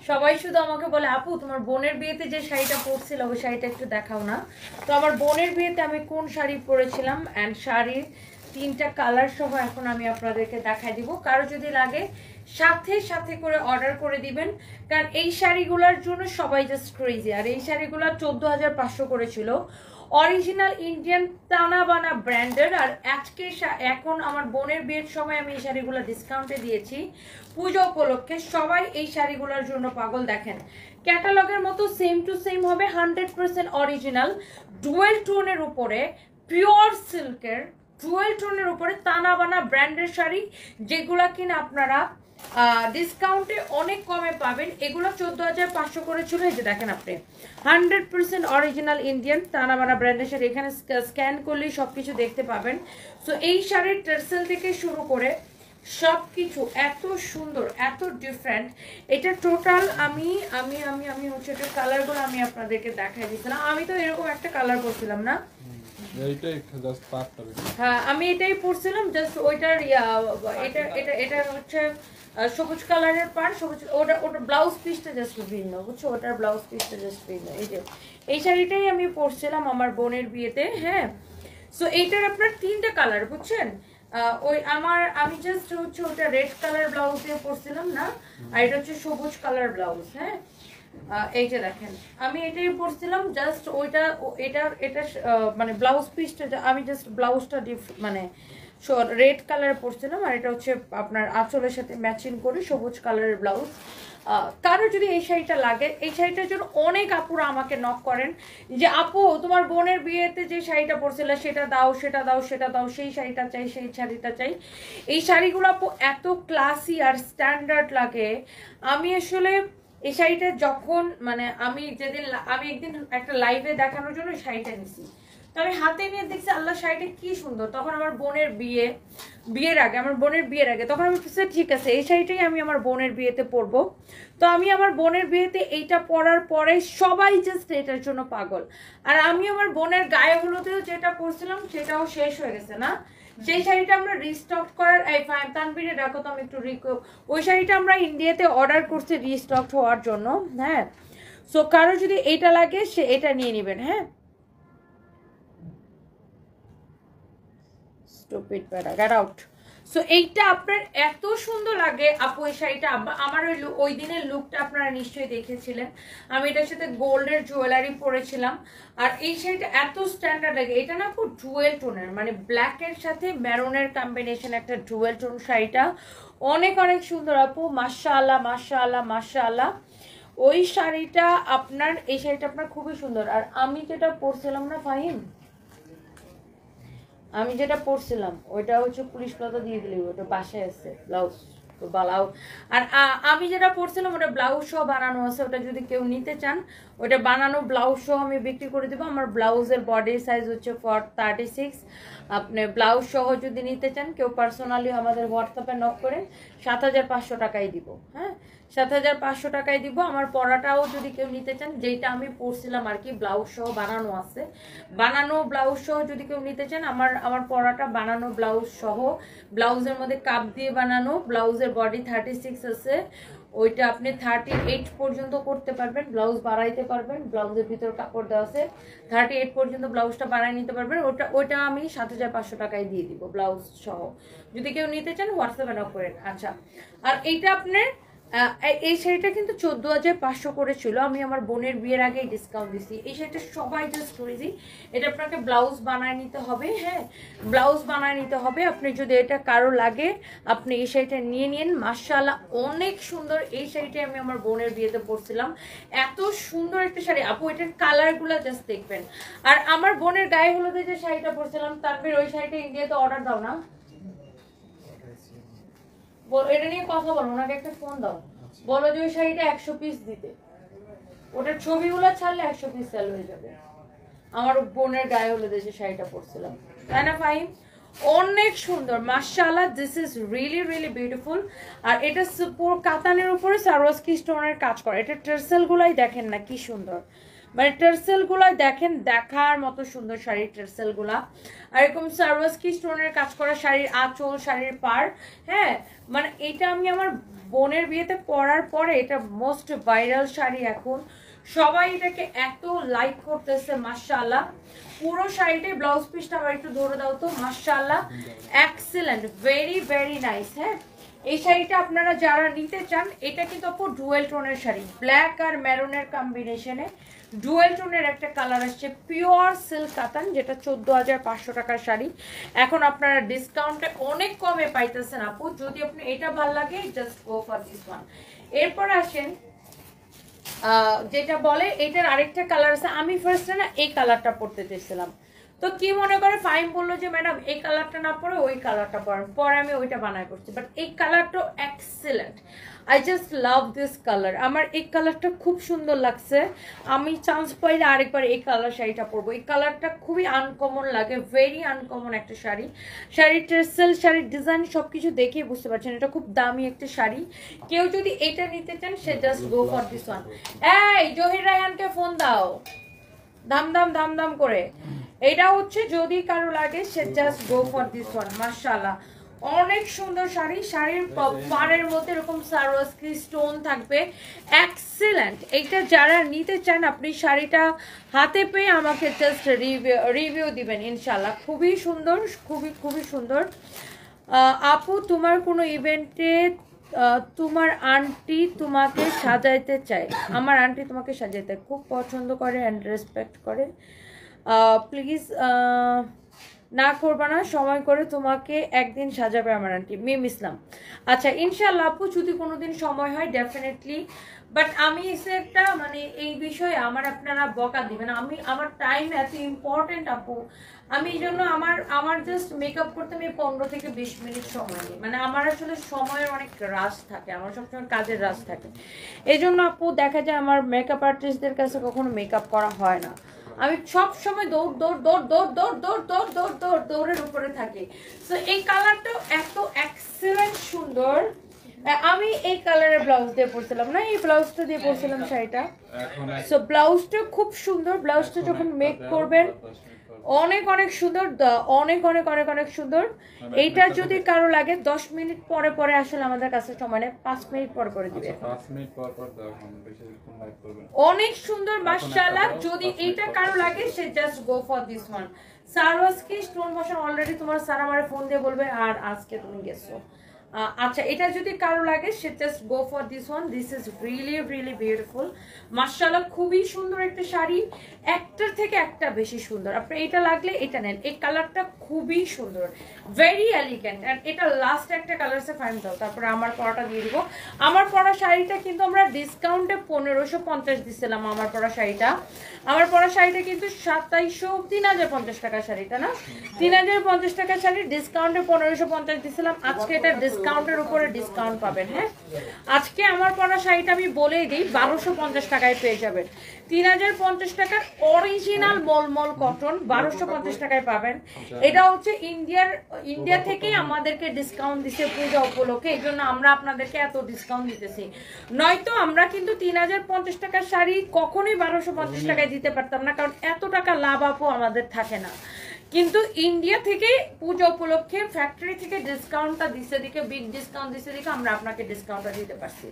সবাই শুধু আমাকে বলে আপু তোমার বোনের বিয়েতে যে শাড়িটা পরছিল ওই শাড়িটা একটু দেখাও না। তো আমার বোনের বিয়েতে আমি কোন শাড়ি পরেছিলাম অ্যান্ড শাড়ির 3টা কালার সহ এখন আমি আপনাদেরকে দেখাই দিব। কারো যদি লাগে সাথে সাথে করে অর্ডার করে দিবেন, কারণ এই শাড়িগুলোর জন্য সবাই জাস্ট ক্রেজি। আর এই শাড়িগুলো 14,500 করেছিল, অরিজিনাল ইন্ডিয়ান তানা বানা ব্র্যান্ডের। আর আজকে এখন আমার বোনের বিয়ের সময় আমি এই শাড়িগুলো ডিসকাউন্টে দিয়েছি পুজো উপলক্ষে। সবাই এই শাড়িগুলোর জন্য পাগল। দেখেন ক্যাটালগের মতো সেম টু সেম হবে, 100% অরিজিনাল ডুয়েল টোনের উপরে, পিওর সিল্কের ডুয়েল টোনের উপরে তানা বানা ব্র্যান্ডের শাড়ি, যেগুলা কিনা আপনারা ডিসকাউন্টে অনেক কমে পাবেন। এগুলো 14,500 করেছিল। এই যে দেখেন আপনি 100% অরিজিনাল ইন্ডিয়ান তানা বানা ব্র্যান্ডের শাড়ি, এখানে স্ক্যান করলেই সবকিছু দেখতে পাবেন। সো এই শাড়ির টার্সেল থেকে শুরু করে সবকিছু এত সুন্দর, এত ডিফারেন্ট। এটা টোটাল আমি আমি আমি আমি হচ্ছে এটা কালারগুলো আমি আপনাদেরকে দেখাই দিয়েছিলাম। আমি তো এরকম একটা কালার করছিলাম না, হ্যাঁ আমি এটাই পরছিলাম জাস্ট ওইটার এটা এটা এটা হচ্ছে সবুজ কালারের পার, সবুজ ওটা ওটা ব্লাউজ পিসটা জাস্ট ভিন্ন, বুঝছো, ওটার ব্লাউজ পিসটা জাস্ট ভিন্ন। এই যে এই শাড়িটাই আমি পরছিলাম আমার বোনের বিয়েতে। হ্যাঁ, সো এইটার আপনার 3টা কালার, বুঝছেন। ওই আমি জাস্ট হচ্ছে ওটা রেড কালার ব্লাউজ দিয়ে পরছিলাম না, আর এটা হচ্ছে সবুজ কালার ব্লাউজ। হ্যাঁ, এই যে দেখেন আমি এটাই পরছিলাম জাস্ট ওইটা এটা মানে ব্লাউজ পিসটা আমি জাস্ট ব্লাউজটা মানে রেড কালার পরছিলাম, আর এটা হচ্ছে আপনার আঁচলের সাথে ম্যাচিং করে সবুজ কালারের ব্লাউজ। কারো যদি এই শাড়িটা লাগে, এই শাড়িটার জন্য অনেক আপুরা আমাকে নক করেন যে আপু তোমার বোনের বিয়েতে যে শাড়িটা পরছিলে সেটা দাও, সেটা দাও, সেটা দাও, সেই শাড়িটা চাই, সেই শাড়িটা চাই। এই শাড়িগুলো আপু এত ক্লাসি আর স্ট্যান্ডার্ড লাগে। আমি আসলে এই শাড়িটা যখন মানে আমি একদিন একটা লাইভে দেখানোর জন্য শাড়িটা নিছি, তো আমি হাতে নিয়ে দেখছি আল্লাহ শাড়িটা কি সুন্দর। তখন আমার বোনের বিয়ের আগে তখন আমি ঠিক আছে এই শাড়িটাই আমি আমার বোনের বিয়েতে পরবো। তো আমি আমার বোনের বিয়েতে এইটা পরার পরে সবাই জাস্ট এটার জন্য পাগল। আর আমি আমার বোনের গায়ে হলুদেও যেটা পরছিলাম সেটাও শেষ হয়ে গেছে না, সেই শাড়িটা আমরা রিস্টক করার তানবিরে রাখো তো আমি একটু ওই শাড়িটা আমরা ইন্ডিয়াতে অর্ডার করছি রিস্টক হওয়ার জন্য। হ্যাঁ, সো কারো যদি এটা লাগে সে এটা নিয়ে নেবেন। হ্যাঁ, স্টুপিড প্যারা গেট আউট। সো এইটা আপনার এত সুন্দর লাগে আপু এই শাড়িটা। আমার ওই দিনের লুকটা আপনারা নিশ্চয়ই দেখেছিলেন, আমি এটার সাথে গোল্ডের জুয়েলারি পরেছিলাম। আর এই শাড়িটা এত স্ট্যান্ডার্ড লাগে, এটা না খুব ডুয়েল টোনের, মানে ব্ল্যাকের সাথে মেরুনের কম্বিনেশন একটা ডুয়েল টোন। শাড়িটা অনেক অনেক সুন্দর আপু, মাশাআল্লাহ মাশাআল্লাহ মাশাআল্লাহ। ওই শাড়িটা আপনার, এই শাড়িটা আপনার খুবই সুন্দর। আর আমি যেটা পরছিলাম না ফাহিম, আমি যেটা পরছিলাম ওইটা হচ্ছে পুলিশ প্লাজা দিয়ে দিলি, ওটা বাসায় আছে ব্লাউজ তো ব্লাউজ। আর আমি যেটা পরছিলাম ওটা ব্লাউজ সহ বানানো আছে, ওটা যদি কেউ নিতে চান ওটা বানানো ব্লাউজ সহ আমি বিক্রি করে দেবো। আমার ব্লাউজের বডি সাইজ হচ্ছে 36। আপনি ব্লাউজ সহ যদি নিতে চান কেউ পার্সোনালি আমাদের হোয়াটসঅ্যাপে নক করেন 7,500 টাকায় দিব। হ্যাঁ, 7,500 টাকায় দিব। আমার পরাটাও যদি কেউ নিতে চান, যেটা আমি পরছিলাম আর কি ব্লাউজ সহ বানানো আছে, বানানো ব্লাউজ সহ যদি কেউ নিতে চান, আমার পরাটা বানানো ব্লাউজ সহ, ব্লাউজের মধ্যে কাপ দিয়ে বানানো, ব্লাউজের বডি 36 আছে, ওইটা আপনি 38 পর্যন্ত করতে পারবেন, ব্লাউজ বাড়াইতে পারবেন, ব্লাউজের ভিতর কাপড় দেওয়া আছে 38 পর্যন্ত ব্লাউজটা বাড়াই নিতে পারবেন। ওইটা আমি 7,500 টাকায় দিয়ে দিব ব্লাউজ সহ, যদি কেউ নিতে চান হোয়াটসঅ্যাপে নক করেন। আচ্ছা, আর এইটা আপনার এই শাড়িটা কিন্তু 14,500 করেছিল, আমি আমার বোনের বিয়ের আগে ডিসকাউন্ট দিচ্ছি। এই শাড়িটা সবাই জাস্ট করেছি, এটা আপনাকে ব্লাউজ বানায় নিতে হবে। হ্যাঁ, ব্লাউজ বানায় নিতে হবে। আপনি যদি এটা কারো লাগে আপনি এই শাড়িটা নিয়ে নিন, মাশাআল্লাহ অনেক সুন্দর। এই শাড়িটা আমি আমার বোনের বিয়েতে পরছিলাম, এত সুন্দর একটা শাড়ি আপু, এটার কালারগুলো জাস্ট দেখবেন। আর আমার বোনের গায়ে হলুদে যে শাড়িটা পরছিলাম তানভীর, ওই শাড়িটা ইন্ডিয়াতে অর্ডার দাও না, এটা নিয়ে কথা বলো, ওনাকে একটা ফোন দাও, বলো যে ওই শাড়িটা 100 পিস দিতে, ওটার ছবিগুলো ছাড়লে 100 পিস সেল হয়ে যাবে। আমার বোনের গায়ে হলুদে যে শাড়িটা পরছিলাম, তাই না ফাহিম? অনেক সুন্দর মাশাআল্লাহ, this is really really beautiful. আর এটা পুরো কাতানের উপরে সারোয়াজকি স্টোনের কাজ করে, এটা টার্সেল গুলাই দেখেন না কি সুন্দর, মানে টার্সেলগুলো দেখেন, দেখার মতো সুন্দর শাড়ির টার্সেলগুলা। আর এরকম সার্ভাসকি স্টোনের কাজ করা শাড়ির আঁচল, শাড়ির পাড়। হ্যাঁ, মানে এটা আমি আমার বোনের বিয়েতে পরার পরে এটা মোস্ট ভাইরাল শাড়ি এখন। সবাই এটাকে এত লাইক করতেছে মাশাআল্লাহ। পুরো শাড়িটাই ব্লাউজ পিসটা আবার একটু ধরে দাও তো। মাশাআল্লাহ, এক্সেলেন্ট, ভেরি ভেরি নাইস। হ্যাঁ, এই শাড়িটা আপনারা যারা নিতে চান, এটা কিন্তু আপু ডুয়েল টোনের শাড়ি, ব্ল্যাক আর মেরুনের কম্বিনেশনে ডুয়েল টোনের একটা কালার আসছে, পিওর সিল্ক কাতান, যেটা 14,500 টাকার শাড়ি। এখন আপনারা ডিসকাউন্টে অনেক কমে পাইতেছেন আপু। যদি আপনি এটা ভালো লাগে, just go for this one. এরপর আসেন যেটা বলে এটার আরেকটা কালার আছে। আমি ফার্স্টে না এই কালারটা পরতে চেয়েছিলাম, তো কি মনে করে ফাইম বললো যে ম্যাডাম এই কালারটা না পরে ওই কালারটা পরেন, পরে আমি ওইটা বানাই করছি। বাট এই কালারটা excellent, I just love this colour. আমার এই কালারটা খুব সুন্দর লাগছে। আমি চান্স পাইলে আরেকবার এই কালার শাড়িটা পরবো। এই কালারটা খুবই আনকমন লাগে, ভেরি আনকমন একটা শাড়ি। শাড়ির টার্সেল, শাড়ির ডিজাইন সবকিছু দেখেই বুঝতে পারছেন এটা খুব দামি একটা শাড়ি। কেউ যদি এটা নিতে চান, সে just go for this one. এই জহির রায়হানকে ফোন দাও, দাম দাম দাম দাম করে। এটা হচ্ছে যদি কারো লাগে, সে just go for this one. মাশাআল্লাহ, অনেক সুন্দর শাড়ি। শাড়ির পাড়ের মধ্যে এরকম সারোয়ারস্কি স্টোন থাকবে, এক্সেলেন্ট। এইটা যারা নিতে চান, আপনি শাড়িটা হাতে পেয়ে আমাকে জাস্ট রিভিউ দিবেন ইনশাআল্লাহ। খুবই সুন্দর, খুবই খুবই সুন্দর। আপু, তোমার কোনো ইভেন্টে তোমার আন্টি তোমাকে সাজাইতে চায়? আমার আন্টি তোমাকে সাজাইতে খুব পছন্দ করে অ্যান্ড রেসপেক্ট করে। প্লিজ না করবা না, সময় করে তোমাকে একদিন সাজাবে আমার আন্টি। মিম ইসলাম, আচ্ছা ইনশাআল্লাহ আপু, যদি কোনোদিন সময় হয় ডেফিনেটলি। বাট আমি একটা মানে এই বিষয়ে আমার আপনারা বকা দিবেন, আমি আমার টাইম এত ইম্পর্টেন্ট আপু। আমি এই জন্য আমার জাস্ট মেকআপ করতে আমি 15 থেকে 20 মিনিট সময় নিই। মানে আমার আসলে সময়ের অনেক রাশ থাকে, আমার সবসময় কাজের রাশ থাকে। এই জন্য আপু দেখা যায় আমার মেকআপ আর্টিস্টদের কাছে কখনো মেকআপ করা হয় না। আমি সব সময় দৌড় দৌড় দৌড় দৌড় দৌড় দৌড় দৌড় দৌড় দৌড় দৌড়ের উপরে থাকি। সো এই কালারটা এত এক্সেলেন্ট সুন্দর। আমি এই কালারের ব্লাউজ দিয়ে পরছিলাম না, এই ব্লাউজটা দিয়ে পরছিলাম শাড়িটা। সো ব্লাউজটা খুব সুন্দর। ব্লাউজটা যখন মেক করবেন অনেক অনেক সুন্দর, অনেক অনেক অনেক অনেক সুন্দর। এইটা যদি কারো লাগে 10 মিনিট পরে পরে আসলে আমাদের কাছে সময় নেই, 5 মিনিট পর করে দিবে। 5 মিনিট পর পর দাও, বেশি লাইক করবেন। অনেক সুন্দর মাশাআল্লাহ। যদি এইটা কারো লাগে, সে just go for this one. Swarovski stone বসানো অলরেডি তোমার স্যার আমারে ফোন দিয়ে বলবে, আর আজকে তুমি গেছো। আচ্ছা, এটা যদি কারো লাগে, সে just go for this one. This is really really beautiful মাশাআল্লাহ। খুবই সুন্দর একটা শাড়ি, একটার থেকে একটা বেশি সুন্দর। আপনি এটা লাগলে এটা নেন, এই কালারটা খুবই সুন্দর, ভেরি এলিগেন্ট। অ্যান্ড এটা লাস্ট একটা কালার আছে, ফাইন দাও, তারপরে আমার পরাটা দিয়ে দিব। আমার পরা শাড়িটা কিন্তু আমরা ডিসকাউন্টে 1550 দিচ্ছিলাম। আমার পরা শাড়িটা কিন্তু 3,050 টাকার শাড়িটা না, 3,050 টাকার শাড়ি ডিসকাউন্টে 1550 দিচ্ছিলাম। আজকে এটা ডিসকাউন্টের উপরে ডিসকাউন্ট পাবেন। হ্যাঁ, আজকে আমার পরা শাড়িটা আমি বলেই দিই 1250 টাকায় পেয়ে যাবেন। 3,050 টাকার অরিজিনাল মলমল কটন 1250 টাকায় পাবেন। এটা হচ্ছে ইন্ডিয়া থেকেই আমাদেরকে ডিসকাউন্ট দিচ্ছে পূজা উপলক্ষে, এই জন্য আমরা আপনাদেরকে এত ডিসকাউন্ট দিতেছি। নয়তো আমরা কিন্তু 3,050 টাকার শাড়ি কখনোই 1250 টাকায় দিতে পারতাম না, কারণ এত টাকা লাভ আপু আমাদের থাকে না। কিন্তু ইন্ডিয়া থেকে পূজা উপলক্ষে ফ্যাক্টরি থেকে ডিসকাউন্টটা দিচ্ছে দিকে, বিগ ডিসকাউন্ট দিচ্ছে দিকে আমরা আপনাকে ডিসকাউন্টটা দিতে পারছি।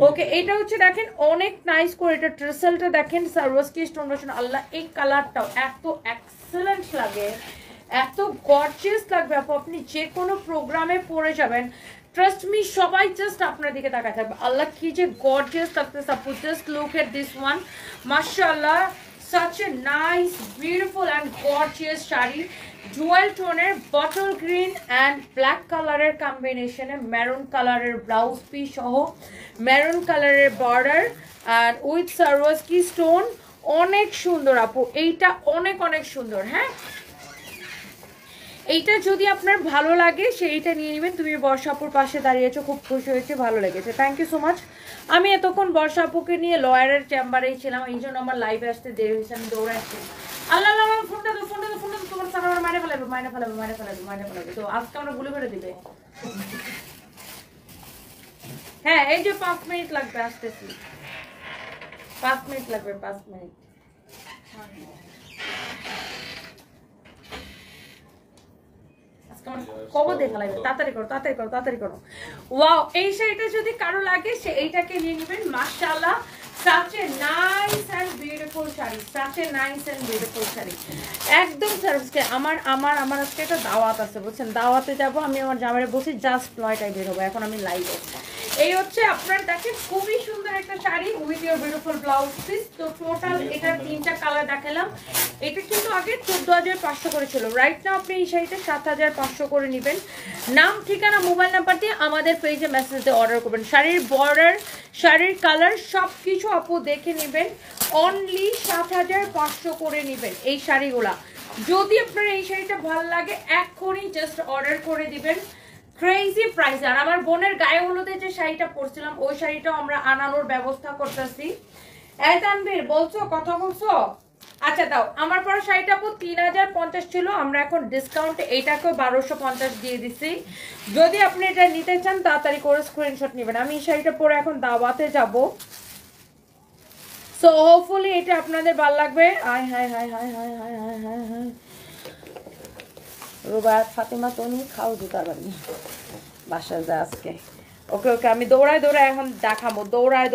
ওকে, এটা হচ্ছে দেখেন অনেক নাইস করে, এটা ট্রেসেলটা দেখেন সারোয়ারস্কি স্টোন বসানো। আল্লাহ, এই কালারটাও এত এক্সেলেন্ট লাগে, এত গর্জিয়াস লাগবে আপু। আপনি যে কোনো প্রোগ্রামে পরে যাবেন, ট্রাস্ট মি, সবাই জাস্ট আপনার দিকে তাকায় থাকবে। আল্লাহ, কি যে গর্জিয়াস লাগতেছে আপু। Just look at this one, মাশাআল্লাহ, such a nice, beautiful and gorgeous sari. Jewel টোনের বটল গ্রিন অ্যান্ড ব্ল্যাক কালারের কম্বিনেশনে মেরুন কালারের ব্লাউজ পিস সহ মেরুন কালারের বর্ডার অ্যান্ড উইথ সারোয়ারস্কি স্টোন। অনেক সুন্দর আপু, এইটা অনেক অনেক সুন্দর। হ্যাঁ, এইটা যদি আপনার ভালো লাগে সেইটা নিয়ে নেবেন। তুমি বর্ষা আপুর পাশে দাঁড়িয়েছো, খুব খুশি হয়েছে, ভালো লেগেছে, থ্যাংক ইউ সো মাচ। আমি এতক্ষণ বর্ষা আপুকে নিয়ে লয়ারের চেম্বারেই ছিলাম, এই জন্য আমার লাইভে আসতে দেরি হয়েছে, আমি দৌড়াচ্ছি। আল্লাহ আল্লাহ, ফোনটা দো, ফোনটা দো, ফোনটা দো, তোমার সারা আমার মাইনে ফেলাবে, মাইনে ফেলাবে, মাইনে ফেলাবে, মাইনে ফেলাবে। তো আজকে আমরা গুলি করে দিবে। হ্যাঁ, এই যে 5 মিনিট লাগবে, আসতেছি, 5 মিনিট লাগবে, 5 মিনিট। কবে দেখা লাগবে, তাড়াতাড়ি করো তাড়াতাড়ি করো তাড়াতাড়ি করো। ওয়াও, এই শাড়িটা যদি কারো লাগে সে এইটাকে নিয়ে নেবেন। মাশাআল্লাহ, such a nice and beautiful sari, such a nice and beautiful sari, একদম সার্ভিসকে। আমার আজকে একটা দাওয়াত আছে বুঝছেন, দাওয়াতে যাব আমি, আমার জামাইরে বসি জাস্ট 9টায় বের হবো, এখন আমি লাইভে। এই হচ্ছে আপনার দেখেন খুবই সুন্দর একটা sari with your beautiful blouse piece. তো টোটাল এটা 3টা কালার দেখালাম। এটা কিন্তু আগে 14,500 করে ছিল, রাইট নাও আপনি এই শাড়িটা 7,500 করে নেবেন। নাম, ঠিকানা, মোবাইল নাম্বার দিয়ে আমাদের পেজে মেসেজ দিয়ে অর্ডার করবেন। শাড়ির বর্ডার, শাড়ির কালার সব কিছু আপু দেখে নেবেন। অনলি 7,500 করে নেবেন এই শাড়িগুলা। যদি আপনার এই শাড়িটা ভালো লাগে এখনই জাস্ট অর্ডার করে দিবেন। Crazy price. আর আমার বোনের গায়ে হলুদে যে শাড়িটা পরছিলাম ওই শাড়িটাও আমরা আনানোর ব্যবস্থা করতেছি। তানভীর বলছো, কথা বলছো? আচ্ছা দাও, আমার পরে শাড়িটা আপু 3,050 ছিল, আমরা এখন ডিসকাউন্টে এইটাকেও 1,250 দিয়ে দিচ্ছি। যদি আপনি এটা নিতে চান তাড়াতাড়ি করে স্ক্রিনশট নেবেন। আমি এই শাড়িটা পরে এখন দাওয়াতে যাব, সো হোপফুলি এটা আপনাদের ভালো লাগবে। আয় হায় হায় হায় হায় হায় হায় হায় হায়, রুবায়াত ফাতেমা তুমি খাও জুতার বাড়ি বাসায় যায় আজকে। ওকে ওকে, আমি দৌড়ায় এখন দেখাবো, দৌড়ায়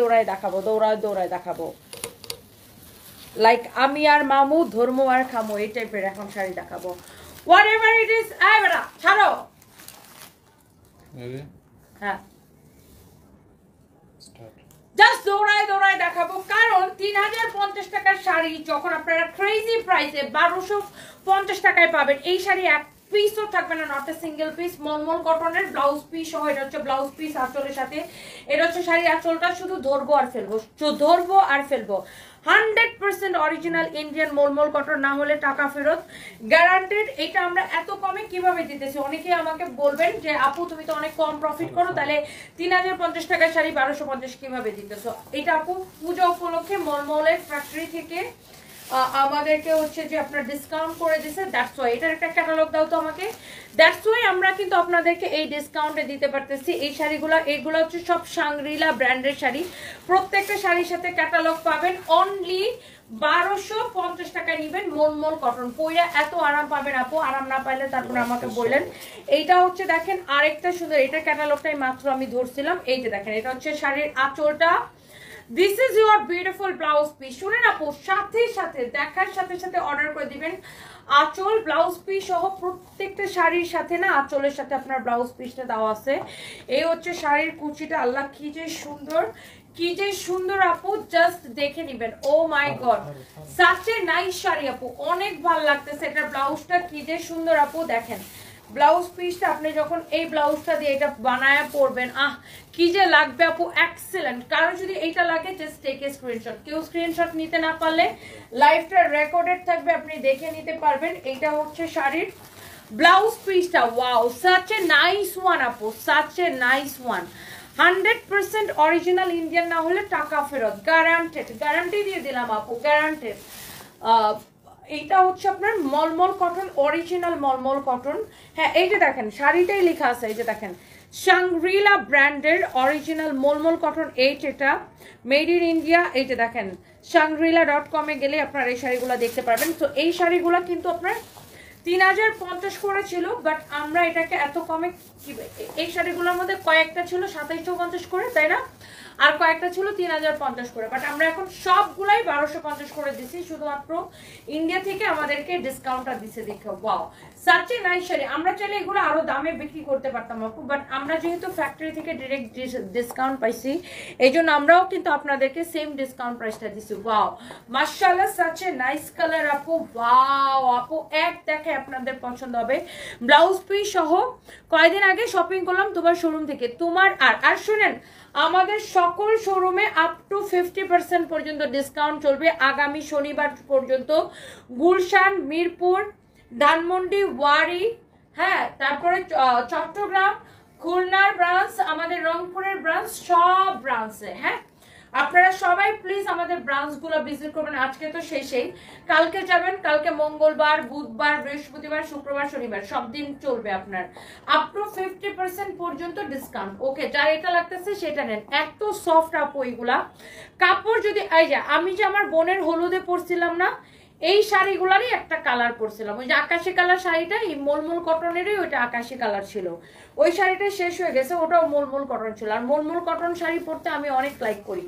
দেখাবো। লাইক আমি আর মামু ধর্ম আর খামো এই টাইপের এখন শাড়ি দেখাবো। What ever it is. আয় বেটা ছাড়ো। হ্যাঁ, জাস্ট দৌড়ায় দেখাবো, কারণ 3,050 টাকার শাড়ি যখন আপনারা ক্রেজি প্রাইসে 1,250 টাকায় পাবেন, এই শাড়ি এক পিসও থাকবে না, নট এ সিঙ্গেল পিস। মলমল কটনের ব্লাউজ পিস সহ, এটা হচ্ছে ব্লাউজ পিস আঁচলের সাথে। এটা হচ্ছে শাড়ি আঁচলটা শুধু ধরবো আর ফেলবো। 100% অরিজিনাল ইন্ডিয়ান মলমল কটন, না হলে টাকা ফেরত গ্যারান্টেড। এটা আমরা এত কমে কিভাবে দিতেছি? অনেকে আমাকে বলবেন যে আপু তুমি তো অনেক কম প্রফিট করো, তাহলে 3,050 টাকার শাড়ি 1,250 কিভাবে দিতেছো? এটা আপু পূজা উপলক্ষে মলমলের ফ্যাক্টরি থেকে আমাদেরকে হচ্ছে যে আপনার ডিসকাউন্ট করে দিছে, দ্যাটস ওয়াই। এটার একটা ক্যাটালগ দাও তো আমাকে। দ্যাটস ওয়াই আমরা কিন্তু আপনাদেরকে এই ডিসকাউন্টে দিতে পারতেছি এই শাড়িগুলো। এইগুলো হচ্ছে সব সাংগ্রিলা ব্র্যান্ডের শাড়ি, প্রত্যেকটা শাড়ির সাথে ক্যাটালগ পাবেন। অনলি 1,250 টাকায় নিবেন। মলমল কটন পইরা এত আরাম পাবেন আপু, আরাম না পাইলে তারপরে আমাকে বললেন। এইটা হচ্ছে দেখেন আরেকটা সুন্দর, এটার ক্যাটালগটাই মাত্র আমি ধরছিলাম। এই যে দেখেন, এটা হচ্ছে শাড়ির আঁচলটা। This is your beautiful blouse piece. শুনেন আপু, সাথে দেখার সাথে অর্ডার করে দিবেন। আঁচল ব্লাউজ পিস সহ প্রত্যেকটা শাড়ির সাথে না আঁচলের সাথে আপনার ব্লাউজ পিসটা দেওয়া আছে। এই হচ্ছে শাড়ির কুচিটা। আল্লাহ কি যে সুন্দর আপু, জাস্ট দেখে নিবেন। Oh my god, such a nice sari আপু, অনেক ভালো লাগতেছে। এটার ব্লাউজটা কি যে সুন্দর আপু, দেখেন ব্লাউজ পিসটা আপনি যখন এই ব্লাউজটা দিয়ে এটা বানায় পরবেন, কি যে লাগবে আপু, এক্সেলেন্ট। কারণ যদি এইটা লাগে জাস্ট টেক এ স্ক্রিনশট। কেউ স্ক্রিনশট নিতে না পারলে লাইভটা রেকর্ডেড থাকবে, আপনি দেখে নিতে পারবেন। এইটা হচ্ছে শাড়ির ব্লাউজ পিসটা। Wow, such a nice one আপু, such a nice one. 100% original Indian, না হলে টাকা ফেরত গ্যারান্টেড। গ্যারান্টি দিয়ে দিলাম আপু, গ্যারান্টেড। এইটা হচ্ছে আপনার মলমল কটন, অরিজিনাল মলমল কটন। হ্যাঁ, এই যে দেখেন শাড়িটাই লেখা আছে, এই যে দেখেন সাংগ্রিলা ব্র্যান্ডের অরিজিনাল মলমল কটন। এটা মেড ইন ইন্ডিয়া। এই যে দেখেন shangri.com এ গেলে আপনারা এই শাড়িগুলো দেখতে পারবেন। তো এই শাড়িগুলো কিন্তু আপনার 3,050 করে ছিল, বাট আমরা এটাকে এত কমে, এই শাড়িগুলোর মধ্যে কয়েকটা ছিল 2,750 করে, তাই না? আর কয়েকটা ছিল 3,050 করে, বাট আমরা এখন সবগুলাই 1,250 করে দিছি, শুধুমাত্র ইন্ডিয়া থেকে আমাদেরকে ডিসকাউন্টটা দিছে দেখো। Wow, such a nice sari. আমরা চাইলে এগুলো আরো দামে বিক্রি করতে পারতাম আপু, বাট আমরা যেহেতু ফ্যাক্টরি থেকে ডিরেক্ট ডিসকাউন্ট পাইছি, এই জন্য আমরাও কিন্তু আপনাদেরকে সেম ডিসকাউন্ট প্রাইসটা দিছি। ওয়াও, মাশাআল্লাহ, সাচ এ নাইস কালার আপু। ওয়াও আপু, এক দেখে আপনাদের পছন্দ হবে। ব্লাউজ পিস সহ কয়েকদিন আগে শপিং করলাম তোমার শোরুম থেকে। তোমার আর শুনেন, আমাদের সকল শোরুমে আপ টু 50% পর্যন্ত ডিসকাউন্ট চলবে আগামী শনিবার পর্যন্ত। গুলশান, মিরপুর, ধানমন্ডি, ওয়ারি, হ্যাঁ, তারপরে চট্টগ্রাম, খুলনার ব্রাঞ্চ, আমাদের রংপুরের ব্রাঞ্চ, সব ব্রাঞ্চে। হ্যাঁ, আপনারা সবাই প্লিজ আমাদের ব্রাঞ্চগুলো ভিজিট করবেন। আজকে তো শেষেই, কালকে যাবেন, কালকে মঙ্গলবার, বুধবার, বৃহস্পতিবার, শুক্রবার, শনিবার সব দিন চলবে আপনার আপ টু 50% পর্যন্ত ডিসকাউন্ট। ওকে, যার এটা লাগতেছে সেটা নেন। এত সফট আপু এগুলা কাপড়। যদি এই যে আমি যে আমার বোনের হলুদে পরছিলাম না, এই শাড়িগুলারই একটা কালার পরছিলাম, ওই যে আকাশি কালার শাড়িটা, এই মলমল কটনেরই ওইটা আকাশি কালার ছিল, ওই শাড়িটা শেষ হয়ে গেছে, ওটাও মলমল কটন ছিল। আর মলমল কটন শাড়ি পরতে আমি অনেক লাইক করি।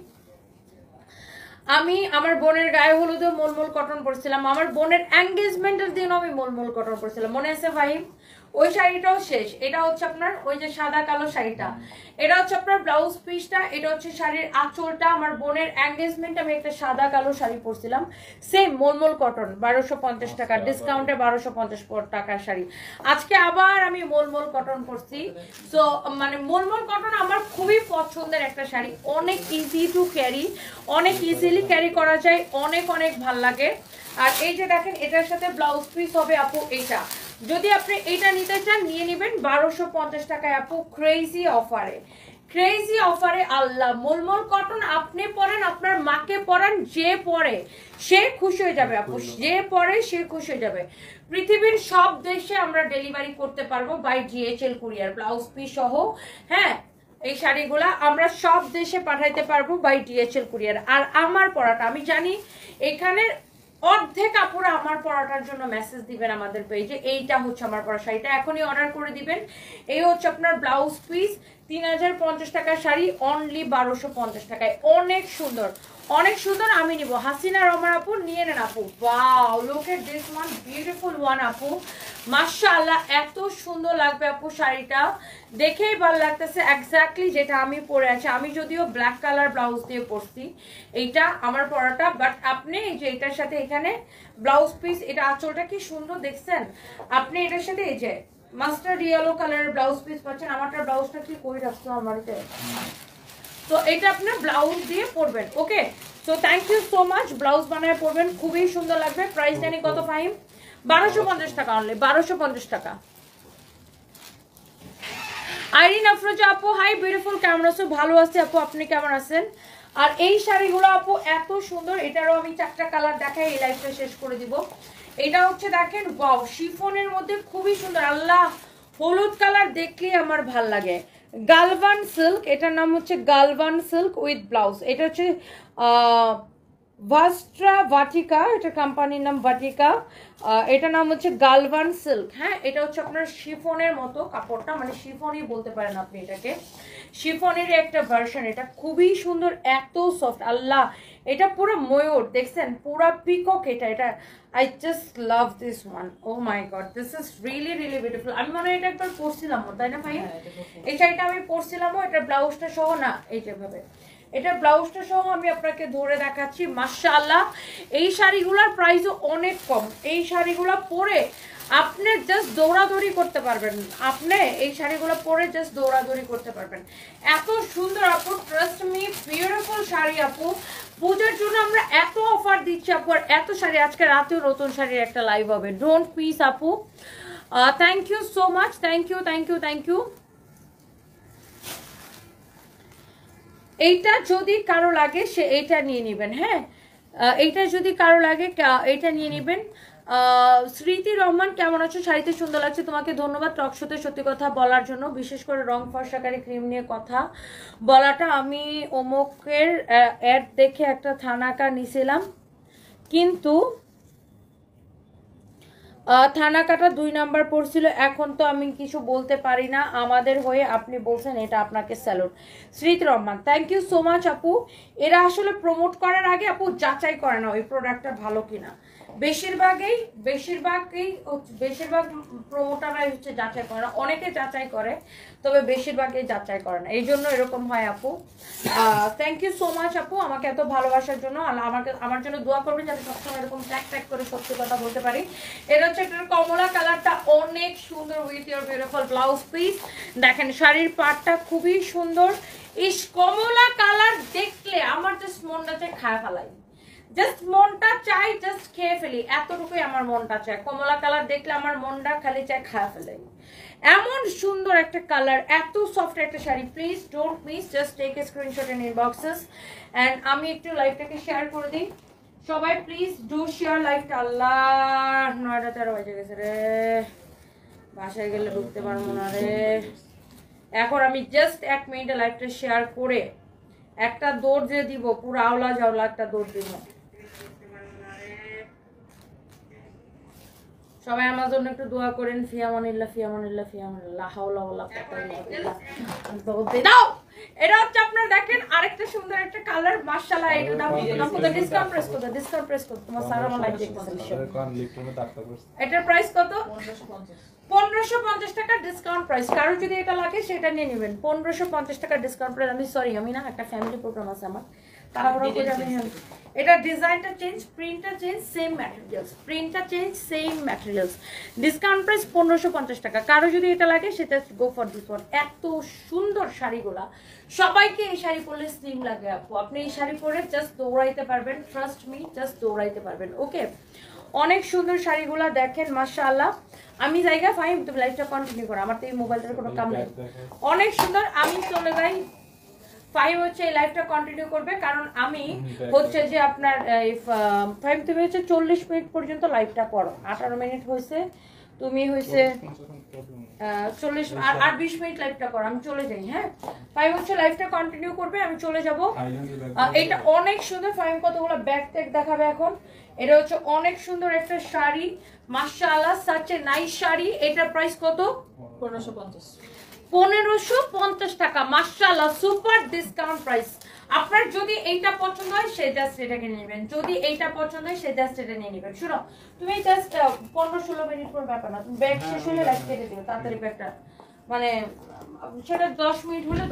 আমি আমার বোনের গায়ে হলুদেও মলমল কটন পরছিলাম, আমার বোনের এঙ্গেজমেন্টের দিনও আমি মলমল কটন পরছিলাম, মনে আছে ভাই? ওই শাড়িটাও শেষ। এটা হচ্ছে আপনার ওই যে সাদা কালো শাড়িটা, এটা হচ্ছে আপনার ব্লাউজ পিসটা, এটা হচ্ছে শাড়ির আঁচলটা। আমার বোনের এঙ্গেজমেন্ট আমি একটা সাদা কালো শাড়ি পরছিলাম, সেম মলমল কটন, 1250 টাকা ডিসকাউন্টে, 1250 টাকার শাড়ি। আজকে আবার আমি মলমল কটন পরছি। সো মানে মলমল কটন আমার খুবই পছন্দের একটা শাড়ি, অনেক ইজি টু ক্যারি, অনেক ইজিলি ক্যারি করা যায়, অনেক অনেক ভাল লাগে। আর এই যে দেখেন এটার সাথে ব্লাউজ পিস হবে আপু এইটা, যদি আপনি এইটা নিতে চান নিয়ে নেবেন 1250 টাকায় আপু, ক্রেজি অফারে, ক্রেজি অফারে। আল্লাহ, মলমল কটন আপনি পরেন, আপনার মাকে পরান, যে পরে সে খুশি হয়ে যাবে আপু, যে পরে সে খুশি হয়ে যাবে। পৃথিবীর সব দেশে আমরা ডেলিভারি করতে পারবো by DHL courier, blouse piece সহ। হ্যাঁ, এই শাড়িগুলা আমরা সব দেশে পাঠাইতে পারবো বাই DHL কুরিয়ার। আর আমার পরাটা আমি জানি এখানে অর্ধেক আপুরা আমার পরাটার জন্য মেসেজ দিবেন আমাদের পেজে, এইটা হচ্ছে আমার পরা শাড়িটা, এখনই অর্ডার করে দিবেন। এই হচ্ছে আপনার ব্লাউজ পিস, 3050 টাকার শাড়ি অনলি 1250 টাকায়, অনেক সুন্দর, অনেক সুন্দর। আমি নিব হাসিনা রহমান আপু, নিয়ে নেন আপু। Wow, look at this one, beautiful one আপু, মাশাআল্লাহ, এত সুন্দর লাগবে আপু শাড়িটা, দেখেই ভালো লাগতেছে, এক্স্যাক্টলি যেটা আমি পরে আছি। আমি যদিও ব্ল্যাক কালার ব্লাউজ দিয়ে পরছি, এইটা আমার পরাটা, বাট আপনি এই যে এটার সাথে এখানে ব্লাউজ পিস, এটা আঁচলটা কি সুন্দর দেখছেন, আপনি এটার সাথে এই যে মাস্টার্ড ইয়েলো কালারের ব্লাউজ পিস পাচ্ছেন। আমারটা ব্লাউজটা কি কই রাখছো আমার, তো এটা আপনার ব্লাউজ দিয়ে পরবেন। Okay, so thank you so much, blouse বানায় পরবেন, খুবই সুন্দর লাগবে। প্রাইস জানি কত ফাইম, 1250 টাকা অনলি, 1250 টাকা। আইরিন আফরোজা আপু, হাই বিউটিফুল, কেমন আছো? ভালো আছি আপু, আপনি কেমন আছেন? আর এই শাড়িগুলো আপু এত সুন্দর, এটারও আমি 4টা কালার দেখাই, এই লাইফটা শেষ করে দিব। এটা হচ্ছে দেখেন, ওয়াও, শিফনের মধ্যে খুবই সুন্দর, আল্লাহ, হলুদ কালার দেখলেই আমার ভাল লাগে। গালভান সিল্ক, এটার নাম হচ্ছে গালভান সিল্ক উইথ ব্লাউজ। এটা হচ্ছে ভাস্ট্রা ভাটিকা, এটা কোম্পানির নাম ভাটিকা, এটা নাম হচ্ছে গালভান সিল্ক। হ্যাঁ, এটা হচ্ছে আপনার শিফনের মতো কাপড়টা, মানে শিফনই বলতে পারেন আপনি এটাকে, শিফনের একটা ভার্সন। এটা খুবই সুন্দর, এত সফট, আল্লাহ, এটা পুরো ময়ূর দেখছেন, পুরো পিকক। এটা I just love this one, oh my God, this is really really beautiful. আমি মনে হয় এটা একবার পরছিলাম, তাই না ভাই? এই শাড়িটা আমি পরছিলামও, এটা ব্লাউজটা সহ না, এই যেভাবে এটা ব্লাউজটা সহ আমি আপনাকে ধরে দেখাচ্ছি, মাশাআল্লাহ। এই শাড়িগুলোর প্রাইসও অনেক কম, এই শাড়িগুলো পরে আপনি জাস্ট দৌড়াদৌড়ি করতে পারবেন, আপনি এই শাড়িগুলো পরে জাস্ট দৌড়াদৌড়ি করতে পারবেন, এত সুন্দর আপু, ট্রাস্ট মি, বিউটিফুল শাড়ি আপু। পূজার জন্য আমরা এত অফার দিচ্ছি আপু, আর এত শাড়ি, আজকে রাতেও নতুন শাড়ির একটা লাইভ হবে, ডোন্ট মিস আপু। Thank you so much, thank you, thank you, thank you. এইটা যদি কারো লাগে সে এইটা নিয়ে নেবেন। হ্যাঁ, এইটা যদি কারো লাগে এইটা নিয়ে নেবেন। স্মৃতি রহমান, কেমন আছো? শাড়িতে সুন্দর লাগছে, তোমাকে ধন্যবাদ টক শোতে সত্যি কথা বলার জন্য, বিশেষ করে রং ফর্সাকারী ক্রিম নিয়ে কথা বলাটা। আমি অমুকের অ্যাড দেখে একটা থানাকা নিছিলাম, কিন্তু থানাকাটা 2 নাম্বার পড়ছিল, এখন তো আমি কিছু বলতে পারি না, আমাদের হয়ে আপনি বলছেন, এটা আপনাকে salute. Smriti Rahman, thank you so much আপু। এরা আসলে প্রমোট করার আগে আপু যাচাই করে না ওই প্রোডাক্টটা ভালো কিনা, বেশিরভাগ প্রমোটাররাই হচ্ছে যাচাই করে না, অনেকে যাচাই করে, তবে বেশিরভাগই যাচাই করে না, এই জন্য এরকম হয় আপু। থ্যাংক ইউ সো মাচ আপু আমাকে এত ভালোবাসার জন্য, আমার জন্য দোয়া করবেন যাতে সবসময় এরকম ট্যাক করে সত্যি কথা বলতে পারি। এটা হচ্ছে একটা কমলা কালারটা, অনেক সুন্দর, with your beautiful blouse piece. দেখেন শাড়ির পাটটা খুবই সুন্দর, ইস কমলা কালার দেখলে আমার জাস্ট মনটা চাই খায় ফেলাই, জাস্ট মনটা চাই জাস্ট খেয়ে ফেলি, এতটুকুই আমার মনটা চায়। কমলা কালার দেখলে আমার মনটা খালি চায় খায় ফেলাই, এমন সুন্দর একটা কালার, এত সফট একটা শাড়ি। Please don't miss, just take a screenshot in inboxes. And আমি একটু লাইভটাকে শেয়ার করে দিই, সবাই প্লিজ ডু শেয়ার লাইভটা। আল্লাহ, 9:13 বেজে গেছে রে, বাসায় গেলে ঢুকতে পারবো না রে। এখন আমি জাস্ট 1 মিনিটে লাইভটা শেয়ার করে একটা দৌড় দিয়ে দিব, পুরো আওলা জাওলা একটা দৌড় দিব। সবাই আমার জন্য একটু দোয়া করেন। ফিয়ামানিল্লাহ ফিয়ামানিল্লাহ ফিয়ামানিল্লাহ হাওলা ওয়ালা কুওয়াতা ইল্লা বিল্লাহ। দাও এটা হচ্ছে আপনার দেখেন আরেকটা সুন্দর একটা কালার মাশাআল্লাহ। এটা দাম কত? ডিসকাউন্ট প্রেস কত তোমার সারা লাইভ দেখতেছেন। এটার প্রাইস কত? 1550 টাকা ডিসকাউন্ট প্রাইস। কারো যদি এটা লাগে সেটা নিয়ে নেবেন। 1550 টাকা ডিসকাউন্ট প্রাইস। আমি না একটা ফ্যামিলি প্রোগ্রাম আছে আমার, তাড়াহুড়ো করে আমি এটা ডিজাইনটা চেঞ্জ, প্রিন্টটা চেঞ্জ, সেম ম্যাটেরিয়ালস, প্রিন্টটা change, same materials. Discount price 1550 টাকা। কারো যদি এটা লাগে সেটা গো ফর দিস ওয়ান। এত সুন্দর শাড়িগুলা, সবাইকে এই শাড়ি পরলে স্লিম লাগে আপু। আপনি এই শাড়ি পরে জাস্ট দৌড়াইতে পারবেন, ট্রাস্ট মি, জাস্ট দৌড়াইতে পারবেন। ওকে, অনেক সুন্দর শাড়িগুলা দেখেন মাশাআল্লাহ। আমি জায়গা ফাইম, তুমি লাইভটা কন্টিনিউ করো, আমার তো এই মোবাইলটার কোনো কাম নেই। অনেক সুন্দর। আমি চলে যাই, ফাইম হচ্ছে এই লাইভটা কন্টিনিউ করবে, কারণ আমি হচ্ছে যে আপনার ফাইম তুমি হচ্ছে 40 মিনিট পর্যন্ত লাইভটা করো। 18 মিনিট হয়েছে, তুমি হয়েছে 40 আর 20 মিনিট লাইভটা করো, আমি চলে যাই। হ্যাঁ, ফাইম হচ্ছে লাইভটা কন্টিনিউ করবে, আমি চলে যাব। এটা অনেক সুন্দর। ফাইম কতগুলো ব্যাগ ট্যাগ দেখাবে এখন। এটা হচ্ছে অনেক সুন্দর একটা শাড়ি মাশাআল্লাহ, সাচ এ নাইস শাড়ি। এটার প্রাইস কত? 1550 টাকা মাশাআল্লাহ, সুপার ডিসকাউন্ট প্রাইস। আপনার যদি এইটা পছন্দ হয় সে জাস্ট এটাকে নিয়ে নেবেন, যদি এইটা পছন্দ হয় সে জাস্ট এটা নিয়ে নেবেন। শুনো, তুমি জাস্ট 15-16 মিনিট পর ব্যাপার না, তুমি ব্যাগ শেষ হলে লাইভ কেটে দিও তাড়াতাড়ি ব্যাগটা, মানে সেটা 10 মিনিট হলে